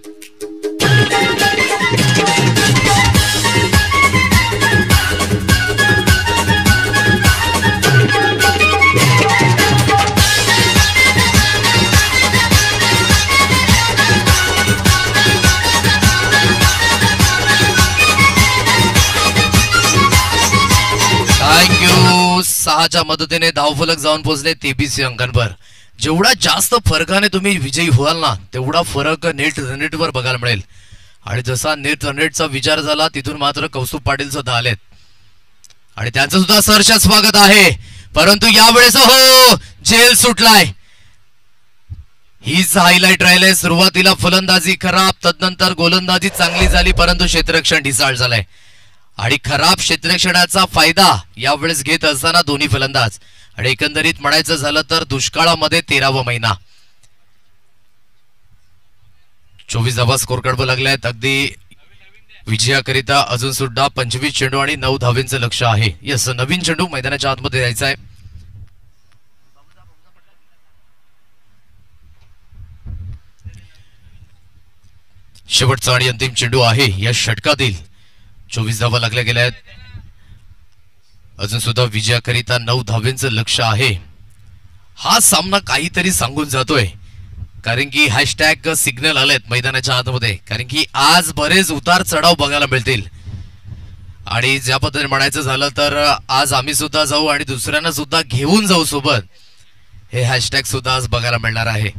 थँक्यू. 6च्या मदतीने धावफलक जाऊन पोहोचले 23 अंकांवर. जेवढा जास्त फरकाने तुम्ही विजयी व्हाल ना तेवढा फरक नेट रनरेटवर बघायला मिळेल. आणि जसा नेट रनरेटचा विचार झाला तिथून मात्र कौस्तुभ पाटील सुद्धा आलेत आणि त्यांचं सुद्धा सहर्ष स्वागत आहे. परंतु यावेळेस हो झेल सुटलाय. हीच हायलाइट राहिले. सुरुवातीला फलंदाजी खराब, तदनंतर गोलंदाजी चांगली झाली परंतु क्षेत्ररक्षण ढिसाळ झालंय. आणि खराब क्षेत्ररक्षणाचा फायदा यावेळेस घेत असताना दोन्ही फलंदाज आणि एकंदरीत म्हणायचं झालं तर दुष्काळामध्ये 13वा महिना. 24 धावा स्कोर कार्डवर लागल्यात. अगदी विजयाकरिता अजून सुद्धा 25 चेंडू आणि 9 धावेंचं लक्ष आहे. यस, नवीन चेंडू मैदानाच्या आतमध्ये द्यायचा आहे. शेवटचा आणि अंतिम चेंडू आहे या षटकातील. 24 धावा लागल्या गेल्या आहेत. अजून सुद्धा विजयाकरिता 9 धावेंचं लक्ष आहे. हा सामना काहीतरी सांगून जातोय, कारण की हॅशटॅग सिग्नल आलेत मैदानाच्या आतमध्ये, कारण की आज बरेच उतार चढाव बघायला मिळतील. आणि ज्या पद्धतीने म्हणायचं झालं तर आज आम्ही सुद्धा जाऊ आणि दुसऱ्यांना सुद्धा घेऊन जाऊ सोबत, हे हॅशटॅग सुद्धा आज बघायला मिळणार आहे.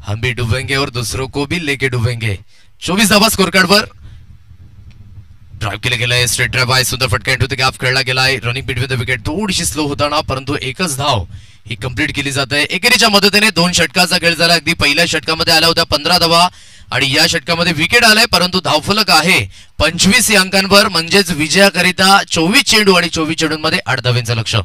हम भी डुबेंगे और दूसरों को भी लेके डुबेंगे. 24 धावा स्कोर कार्डवर. ड्राइव्ह केलं गेलंय, स्ट्रेट ड्राइव्ह आहे, सुंदर फटका इंटू द गॅप खेळला गेलाय. रनिंग बिटवीन द विकेट थोडीशी स्लो होताना, परंतु एकच धाव ही कंप्लीट केली जाते. एकेरीच्या मदतीने 2 षटकाचा खेळ झाला. अगदी पहिल्या षटकामध्ये आल्या होत्या 15 धावा आणि या षटकामध्ये विकेट आलाय, परंतु धावफलक आहे 25 या अंकांवर. म्हणजेच विजयाकरिता 24 चेंडू आणि 24 चेंडूंमध्ये 8 धावेंचं लक्ष.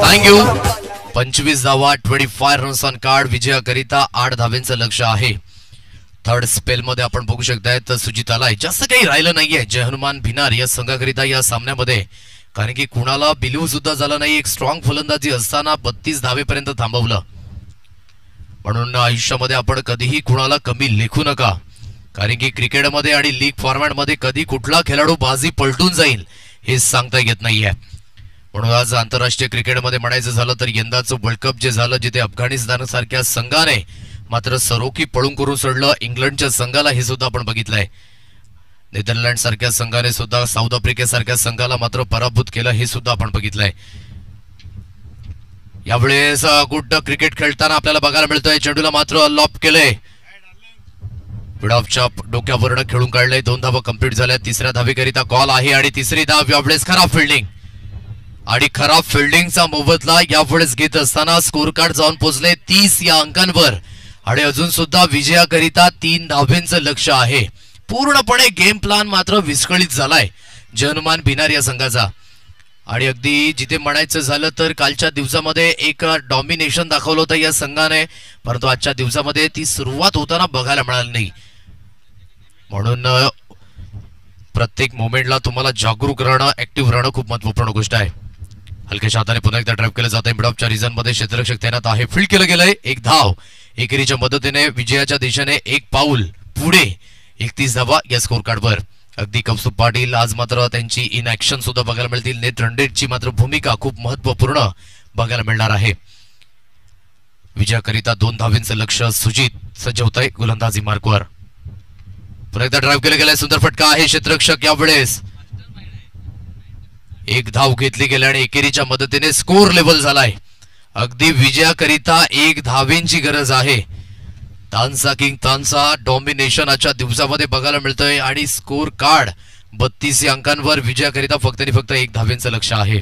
थँक्यू. 25 धावा, 25 रन्स ऑन कार्ड. विजयाकरिता 8 धावेंचं लक्ष आहे. थर्ड स्पेल मध्ये आपण बघू शकताय तर सुजिताला जास्त काही राहिलं नाहीये जय हनुमान भिनार या संघाकरिता या सामन्यामध्ये, कारण की कुणाला बिलीव सुद्धा झाला नाही. एक स्ट्रॉंग फलंदाजी असताना 32 धावेपर्यंत थांबवलं. म्हणून आयुष्यामध्ये आपण कधीही कुणाला कमी लेखू नका, कारण की क्रिकेटमध्ये आणि लीग फॉर्मॅटमध्ये कधी कुठला खेळाडू बाजी पलटून जाईल हे सांगता येत नाहीये. म्हणून आज आंतरराष्ट्रीय क्रिकेटमध्ये म्हणायचं झालं तर यंदाचं वर्ल्ड कप जे झालं, जिथे अफगाणिस्तान सारख्या संघाने मात्र सरोकी पळून करून सोडलं इंग्लंडच्या संघाला, हे सुद्धा आपण बघितलंय. नेदरलँड सारख्या संघाने सुद्धा साऊथ आफ्रिकेसारख्या संघाला मात्र पराभूत केलं, हे सुद्धा आपण बघितलंय. यावेळेस गुड क्रिकेट खेळताना आपल्याला बघायला मिळतोय. चेंडूला मात्र लॉप केलंय, विडाफच्या डोक्यावरनं खेळून काढलंय. 2 धावा कंप्लीट झाल्या. तिसऱ्या धावेकरिता कॉल आहे आणि तिसरी धाव यावेळेस खराब फिल्डिंग आणि खराब फिल्डिंगचा मोबदला यावेळेस घेत असताना स्कोर कार्ड जाऊन पोहोचले 30 या अंकांवर आणि अजून सुद्धा विजयाकरिता 3 धावेंचं लक्ष आहे. पूर्णपणे गेम प्लॅन मात्र विस्कळीत झालाय जय हनुमान भिनार या संघाचा. आणि अगदी जिथे म्हणायचं झालं तर कालच्या दिवसामध्ये एक डॉमिनेशन दाखवलं होतं या संघाने, परंतु आजच्या दिवसामध्ये ती सुरुवात होताना बघायला मिळाली नाही. म्हणून प्रत्येक मोमेंटला तुम्हाला जागरूक राहणं, ऍक्टिव्ह राहणं खूप महत्वपूर्ण गोष्ट आहे. हलक्याच्या हाताने पुन्हा एकदा ड्राइव्ह केलं जात आहे. मिडऑफच्या रिझन मध्ये क्षेत्ररक्षक तैनात आहे. फील्ड केलं गेलंय. 1 धाव. एकेरीच्या मदतीने विजयाच्या दिशेने 1 पाऊल पुढे. 31 धावा या स्कोर कार्डवर. अगदी कौस्तुभ पाटील आज मात्र त्यांची इन ऍक्शन सुद्धा बघायला मिळतील. नेट रनरेटची मात्र भूमिका खूप महत्वपूर्ण बघायला मिळणार आहे. विजयाकरिता 2 धावेंचं लक्ष. सुजित सज्ज होत आहे गोलंदाजी मार्कवर. पुन्हा एकदा ड्राइव्ह केलं गेलाय. सुंदर फटका आहे. क्षेत्ररक्षक यावेळेस 1 धाव घेतली गेली आणि एकेरीच्या मदतीने स्कोर लेवल झालाय. अगदी विजयाकरिता 1 धावेंची गरज आहे. तानसा किंग तानसा डॉमिनेशन आजच्या दिवसामध्ये बघायला मिळतोय आणि स्कोर कार्ड 32 अंकांवर. विजयाकरिता फक्त आणि फक्त 1 धावेंचं लक्ष आहे.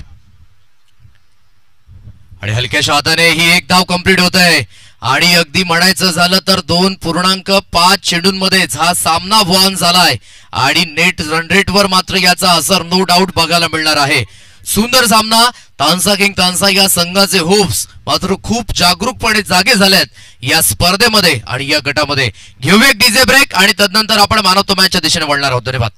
आणि हलक्याच्या हाताने ही 1 धाव कंप्लीट होत आहे आणि अगदी म्हणायचं झालं तर 2.5 चेंडूंमध्येच हा सामना वॉन झालाय आणि नेट रन रेट वर मात्र याचा असर नो डाऊट बघायला मिळणार आहे. सुंदर सामना. तानसा किंग तानसा या संघाचे होप्स मात्र खूप जागरूकपणे जागे झालेत या स्पर्धेमध्ये आणि या गटामध्ये. घेऊया एक डीजे ब्रेक आणि तदनंतर आपण मॅन ऑफ द मॅचच्या दिशेने वळणार आहोत. धन्यवाद.